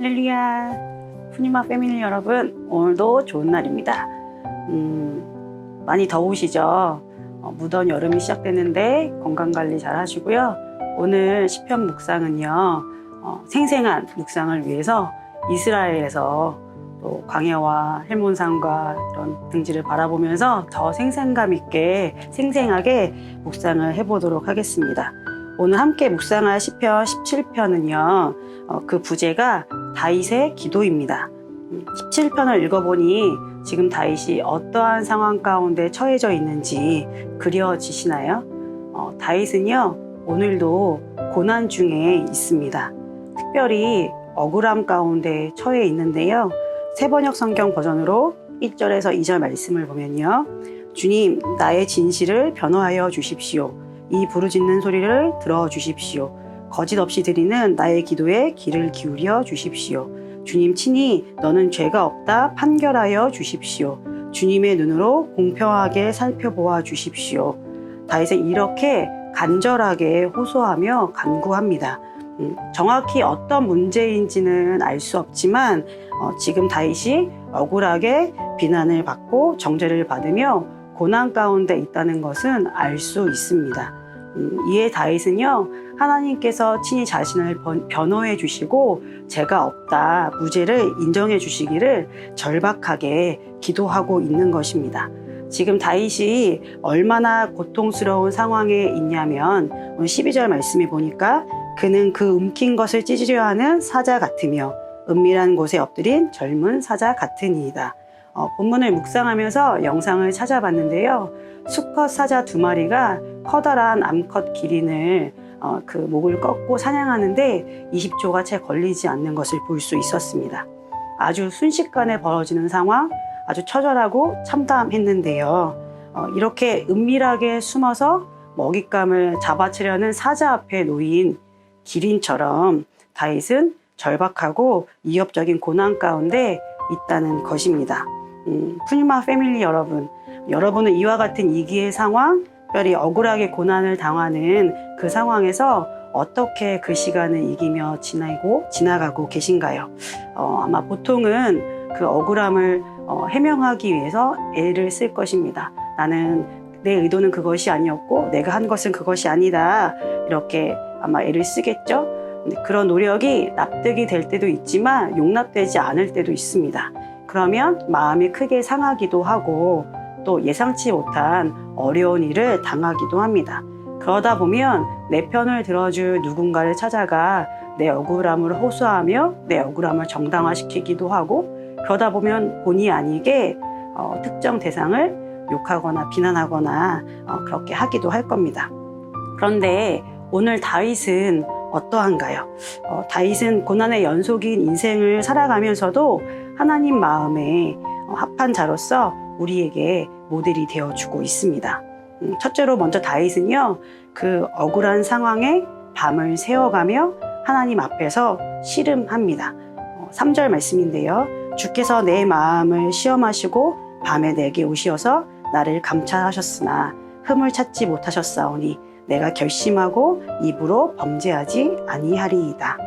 할렐루야. 푸니마 패밀리 여러분, 오늘도 좋은 날입니다. 많이 더우시죠? 무더운 여름이 시작됐는데 건강관리 잘 하시고요. 오늘 시편 묵상은요, 생생한 묵상을 위해서 이스라엘에서 또 광야와 헬몬산과 이런 등지를 바라보면서 더 생생감 있게 생생하게 묵상을 해보도록 하겠습니다. 오늘 함께 묵상할 시편 17편은요, 그 부제가 다윗의 기도입니다. 17편을 읽어보니 지금 다윗이 어떠한 상황 가운데 처해져 있는지 그려지시나요? 다윗은요, 오늘도 고난 중에 있습니다. 특별히 억울함 가운데 처해 있는데요. 새번역 성경 버전으로 1절에서 2절 말씀을 보면요. 주님, 나의 진실을 변호하여 주십시오. 이 부르짖는 소리를 들어주십시오. 거짓 없이 드리는 나의 기도에 귀를 기울여 주십시오. 주님 친히 너는 죄가 없다 판결하여 주십시오. 주님의 눈으로 공평하게 살펴보아 주십시오. 다윗은 이렇게 간절하게 호소하며 간구합니다. 정확히 어떤 문제인지는 알 수 없지만 지금 다윗이 억울하게 비난을 받고 정죄를 받으며 고난 가운데 있다는 것은 알 수 있습니다. 이에 다윗은요, 하나님께서 친히 자신을 변호해 주시고 죄가 없다, 무죄를 인정해 주시기를 절박하게 기도하고 있는 것입니다. 지금 다윗이 얼마나 고통스러운 상황에 있냐면 12절 말씀에 보니까 그는 그 움킨 것을 찢으려 하는 사자 같으며 은밀한 곳에 엎드린 젊은 사자 같으니이다. 본문을 묵상하면서 영상을 찾아봤는데요. 수컷 사자 2마리가 커다란 암컷 기린을 그 목을 꺾고 사냥하는데 20초가 채 걸리지 않는 것을 볼 수 있었습니다. 아주 순식간에 벌어지는 상황, 아주 처절하고 참담했는데요. 이렇게 은밀하게 숨어서 먹잇감을 잡아채려는 사자 앞에 놓인 기린처럼 다윗은 절박하고 위협적인 고난 가운데 있다는 것입니다. 푸니마 패밀리 여러분, 여러분은 이와 같은 위기의 상황, 특별히 억울하게 고난을 당하는 그 상황에서 어떻게 그 시간을 이기며 지나가고 계신가요? 아마 보통은 그 억울함을 해명하기 위해서 애를 쓸 것입니다. 나는 내 의도는 그것이 아니었고 내가 한 것은 그것이 아니다, 이렇게 아마 애를 쓰겠죠. 근데 그런 노력이 납득이 될 때도 있지만 용납되지 않을 때도 있습니다. 그러면 마음이 크게 상하기도 하고 또 예상치 못한 어려운 일을 당하기도 합니다. 그러다 보면 내 편을 들어줄 누군가를 찾아가 내 억울함을 호소하며 내 억울함을 정당화시키기도 하고, 그러다 보면 본의 아니게 특정 대상을 욕하거나 비난하거나 그렇게 하기도 할 겁니다. 그런데 오늘 다윗은 어떠한가요? 다윗은 고난의 연속인 인생을 살아가면서도 하나님 마음에 합한 자로서 우리에게 모델이 되어주고 있습니다. 첫째로 먼저 다윗은요, 그 억울한 상황에 밤을 새워가며 하나님 앞에서 씨름합니다. 3절 말씀인데요. 주께서 내 마음을 시험하시고 밤에 내게 오시어서 나를 감찰하셨으나 흠을 찾지 못하셨사오니 내가 결심하고 입으로 범죄하지 아니하리이다.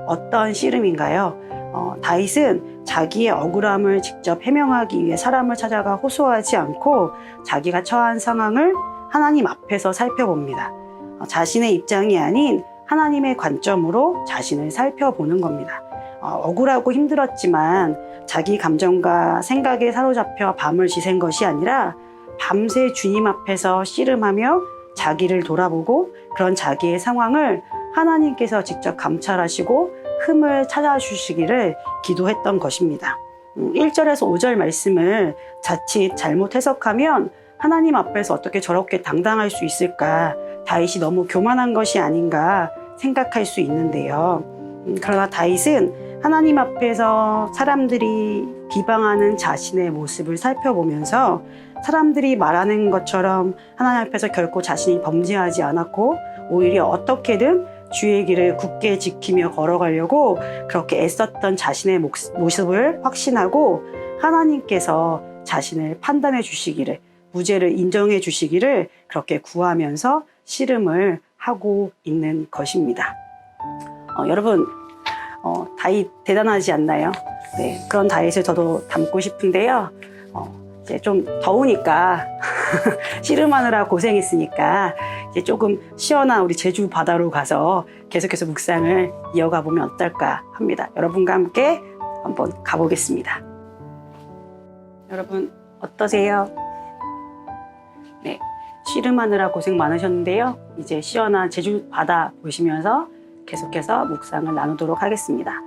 어떤 씨름인가요? 다윗은 자기의 억울함을 직접 해명하기 위해 사람을 찾아가 호소하지 않고 자기가 처한 상황을 하나님 앞에서 살펴봅니다. 자신의 입장이 아닌 하나님의 관점으로 자신을 살펴보는 겁니다. 억울하고 힘들었지만 자기 감정과 생각에 사로잡혀 밤을 지샌 것이 아니라 밤새 주님 앞에서 씨름하며 자기를 돌아보고 그런 자기의 상황을 하나님께서 직접 감찰하시고 흠을 찾아주시기를 기도했던 것입니다. 1절에서 5절 말씀을 자칫 잘못 해석하면 하나님 앞에서 어떻게 저렇게 당당할 수 있을까, 다윗이 너무 교만한 것이 아닌가 생각할 수 있는데요. 그러나 다윗은 하나님 앞에서 사람들이 비방하는 자신의 모습을 살펴보면서 사람들이 말하는 것처럼 하나님 앞에서 결코 자신이 범죄하지 않았고 오히려 어떻게든 주의 길을 굳게 지키며 걸어가려고 그렇게 애썼던 자신의 모습을 확신하고 하나님께서 자신을 판단해 주시기를, 무죄를 인정해 주시기를 그렇게 구하면서 씨름을 하고 있는 것입니다. 여러분, 다윗 대단하지 않나요? 네, 그런 다윗을 저도 닮고 싶은데요. 이제 좀 더우니까 씨름하느라 고생했으니까 이제 조금 시원한 우리 제주 바다로 가서 계속해서 묵상을 이어가 보면 어떨까 합니다. 여러분과 함께 한번 가보겠습니다. 여러분 어떠세요? 네, 씨름하느라 고생 많으셨는데요. 이제 시원한 제주 바다 보시면서 계속해서 묵상을 나누도록 하겠습니다.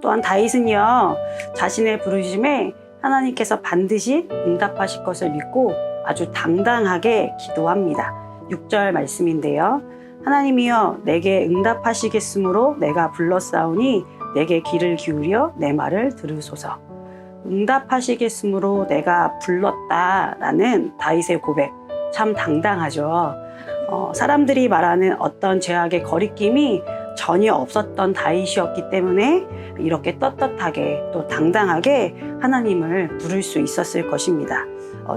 또한 다윗은요, 자신의 부르심에 하나님께서 반드시 응답하실 것을 믿고 아주 당당하게 기도합니다. 6절 말씀인데요. 하나님이여 내게 응답하시겠으므로 내가 불렀사오니 내게 귀를 기울여 내 말을 들으소서. 응답하시겠으므로 내가 불렀다라는 다윗의 고백, 참 당당하죠. 사람들이 말하는 어떤 죄악의 거리낌이 전혀 없었던 다윗이었기 때문에 이렇게 떳떳하게 또 당당하게 하나님을 부를 수 있었을 것입니다.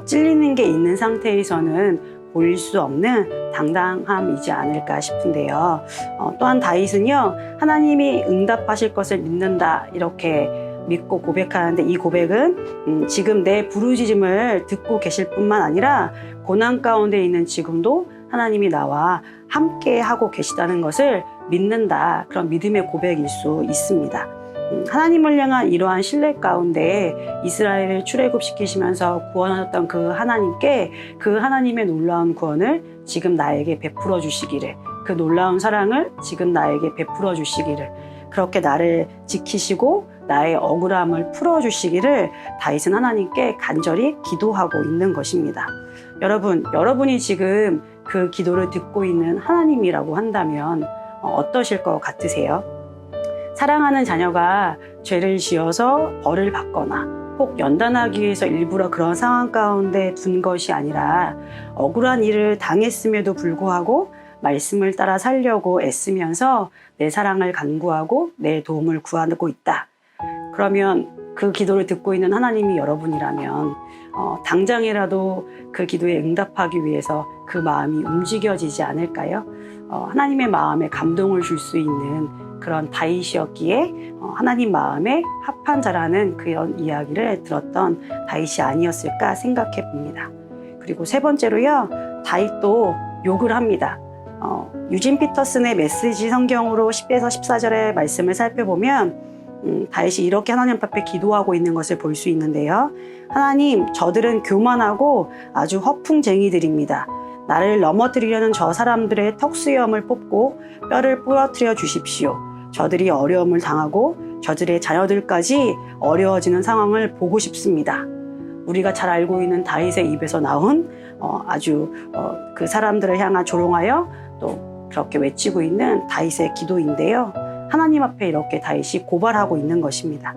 찔리는 게 있는 상태에서는 보일 수 없는 당당함이지 않을까 싶은데요. 또한 다윗은요, 하나님이 응답하실 것을 믿는다 이렇게 믿고 고백하는데, 이 고백은 지금 내 부르짖음을 듣고 계실 뿐만 아니라 고난 가운데 있는 지금도 하나님이 나와 함께 하고 계시다는 것을 믿는다, 그런 믿음의 고백일 수 있습니다. 하나님을 향한 이러한 신뢰 가운데 이스라엘을 출애굽시키시면서 구원하셨던 그 하나님께 그 하나님의 놀라운 구원을 지금 나에게 베풀어 주시기를, 그 놀라운 사랑을 지금 나에게 베풀어 주시기를, 그렇게 나를 지키시고 나의 억울함을 풀어주시기를 다윗은 하나님께 간절히 기도하고 있는 것입니다. 여러분이 지금 그 기도를 듣고 있는 하나님이라고 한다면 어떠실 것 같으세요? 사랑하는 자녀가 죄를 지어서 벌을 받거나 혹 연단하기 위해서 일부러 그런 상황 가운데 둔 것이 아니라 억울한 일을 당했음에도 불구하고 말씀을 따라 살려고 애쓰면서 내 사랑을 간구하고 내 도움을 구하고 있다. 그러면 그 기도를 듣고 있는 하나님이 여러분이라면 당장이라도 그 기도에 응답하기 위해서 그 마음이 움직여지지 않을까요? 하나님의 마음에 감동을 줄 수 있는 그런 다윗이었기에 하나님 마음에 합한 자라는 그런 이야기를 들었던 다윗이 아니었을까 생각해 봅니다. 그리고 세 번째로요, 다윗도 욕을 합니다. 유진 피터슨의 메시지 성경으로 10에서 14절의 말씀을 살펴보면 다윗이 이렇게 하나님 앞에 기도하고 있는 것을 볼 수 있는데요. 하나님, 저들은 교만하고 아주 허풍쟁이들입니다. 나를 넘어뜨리려는 저 사람들의 턱수염을 뽑고 뼈를 부러뜨려 주십시오. 저들이 어려움을 당하고 저들의 자녀들까지 어려워지는 상황을 보고 싶습니다. 우리가 잘 알고 있는 다윗의 입에서 나온 아주 그 사람들을 향한 조롱하여 또 그렇게 외치고 있는 다윗의 기도인데요. 하나님 앞에 이렇게 다윗이 고발하고 있는 것입니다.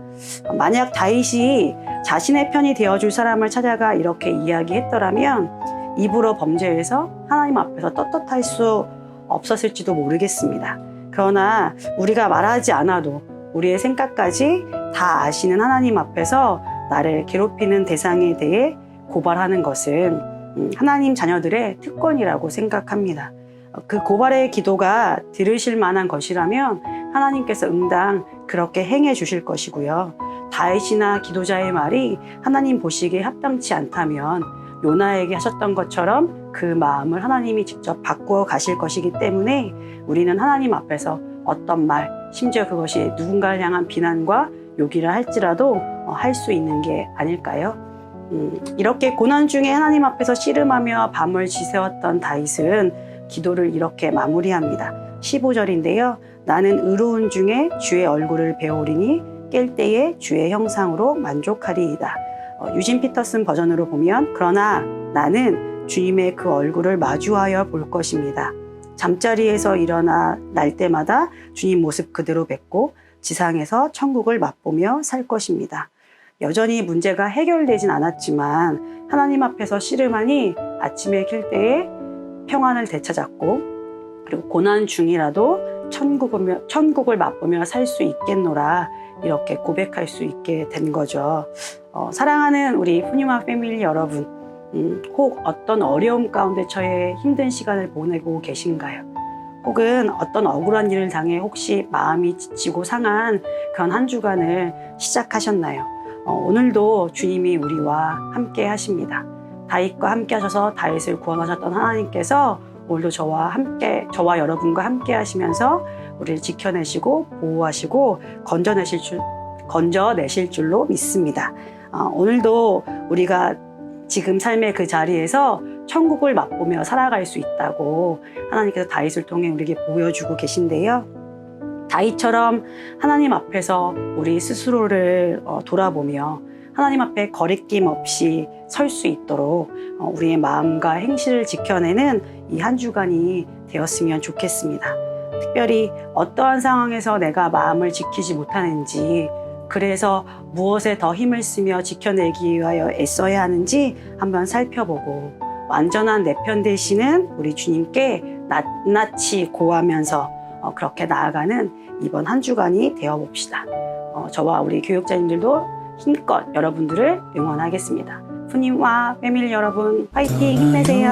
만약 다윗이 자신의 편이 되어줄 사람을 찾아가 이렇게 이야기했더라면 입으로 범죄해서 하나님 앞에서 떳떳할 수 없었을지도 모르겠습니다. 그러나 우리가 말하지 않아도 우리의 생각까지 다 아시는 하나님 앞에서 나를 괴롭히는 대상에 대해 고발하는 것은 하나님 자녀들의 특권이라고 생각합니다. 그 고발의 기도가 들으실 만한 것이라면 하나님께서 응당 그렇게 행해 주실 것이고요. 다윗이나 기도자의 말이 하나님 보시기에 합당치 않다면 요나에게 하셨던 것처럼 그 마음을 하나님이 직접 바꾸어 가실 것이기 때문에 우리는 하나님 앞에서 어떤 말, 심지어 그것이 누군가를 향한 비난과 욕이라 할지라도 할 수 있는 게 아닐까요? 이렇게 고난 중에 하나님 앞에서 씨름하며 밤을 지새웠던 다윗은 기도를 이렇게 마무리합니다. 15절인데요. 나는 의로운 중에 주의 얼굴을 배우리니 깰 때에 주의 형상으로 만족하리이다. 유진 피터슨 버전으로 보면 그러나 나는 주님의 그 얼굴을 마주하여 볼 것입니다. 잠자리에서 일어나 날 때마다 주님 모습 그대로 뵙고 지상에서 천국을 맛보며 살 것입니다. 여전히 문제가 해결되진 않았지만 하나님 앞에서 씨름하니 아침에 킬 때에 평안을 되찾았고 그리고 고난 중이라도 천국을 맛보며 살 수 있겠노라 이렇게 고백할 수 있게 된 거죠. 사랑하는 우리 푸뉴마 패밀리 여러분, 혹 어떤 어려움 가운데 처해 힘든 시간을 보내고 계신가요? 혹은 어떤 억울한 일을 당해 혹시 마음이 지치고 상한 그런 한 주간을 시작하셨나요? 오늘도 주님이 우리와 함께 하십니다. 다윗과 함께 하셔서 다윗을 구원하셨던 하나님께서 오늘도 저와 여러분과 함께 하시면서 우리를 지켜내시고 보호하시고 건져내실 줄로 믿습니다. 오늘도 우리가 지금 삶의 그 자리에서 천국을 맛보며 살아갈 수 있다고 하나님께서 다윗을 통해 우리에게 보여주고 계신데요. 다윗처럼 하나님 앞에서 우리 스스로를 돌아보며 하나님 앞에 거리낌 없이 설 수 있도록 우리의 마음과 행실을 지켜내는 이 한 주간이 되었으면 좋겠습니다. 특별히 어떠한 상황에서 내가 마음을 지키지 못하는지, 그래서 무엇에 더 힘을 쓰며 지켜내기 위하여 애써야 하는지 한번 살펴보고, 완전한 내 편 되시는 우리 주님께 낱낱이 고하면서 그렇게 나아가는 이번 한 주간이 되어봅시다. 저와 우리 교육자님들도 힘껏 여러분들을 응원하겠습니다. 푸님과 패밀리 여러분, 파이팅! 힘내세요.